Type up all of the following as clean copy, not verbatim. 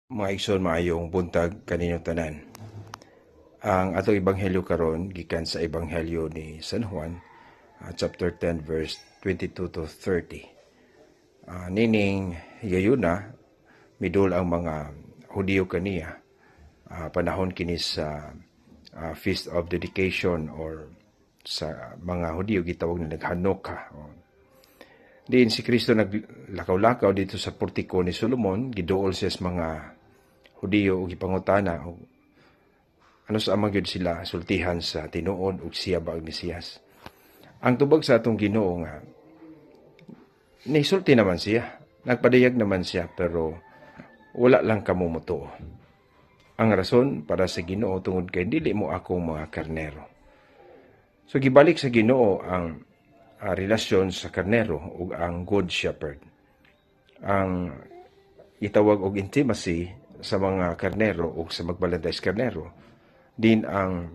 Mga igsoon, maayong buntag kaninyo tanan. Ang atong ebanghelyo karon gikan sa ebanghelyo ni San Juan, chapter 10 verse 22 to 30. Nining higayuna midul ang mga Hudiyo kaniya panahon kini sa Feast of Dedication or sa mga Hudiyo gitawag na naghanukkah. Diin si Kristo naglakaw-lakaw dito sa portiko ni Solomon, giduol siya sa mga Hudiyo ug ipangutana og ano sa amang gyud sila sultihan sa tinuod ug siya ba ang Mesiyas. Ang tubag sa atong Ginoo nga nisulti naman siya, nagpadayag naman siya, pero wala lang kamo motuo. Ang rason para sa Ginoo tungod kay dili mo akong mga karnero. So gibalik sa Ginoo ang relasyon sa karnero ug ang good shepherd. Ang itawag og intimacy sa mga karnero o sa magbalantay sa karnero, din ang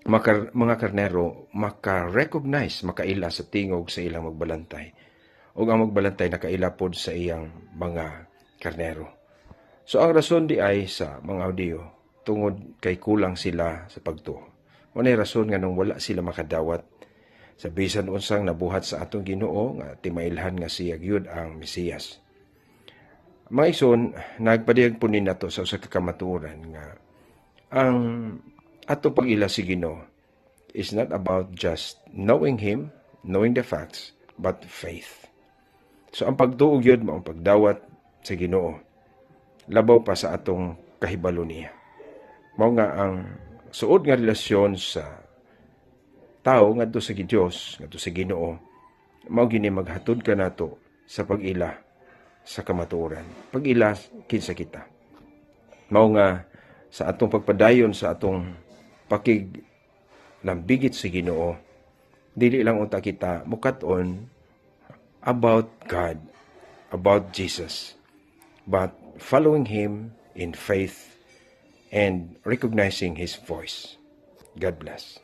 mga karnero maka-recognize, makaila sa tingog sa ilang magbalantay. O ang magbalantay nakaila pod sa iyang mga karnero. So ang rason di ay sa mga Hudiyo, tungod kay kulang sila sa pagtuo. Unay rason nga nung wala sila makadawat sa bisan unsang nabuhat sa atong Ginoo nga timailhan nga siya gyud ang Mesiyas. Mga igsoon, nagpadiyag po ni nato sa usa ka kamatuoran nga ang atong pag-ila si Ginoo is not about just knowing Him, knowing the facts, but faith. So ang pagtuo gyud mao ang pagdawat sa Ginoo labaw pa sa atong kahibalo niya. Mao nga ang suod nga relasyon sa tao ngadto sa Dios, ngadto sa Ginoo, mao gini maghatod ka nato sa pag-ila sa kamatuoran. Pag-ila kinsa kita. Mao nga sa atong pagpadayon sa atong pakiglambigit sa Ginoo, dili lang unta kita mukat-on about God, about Jesus, but following Him in faith and recognizing His voice. God bless.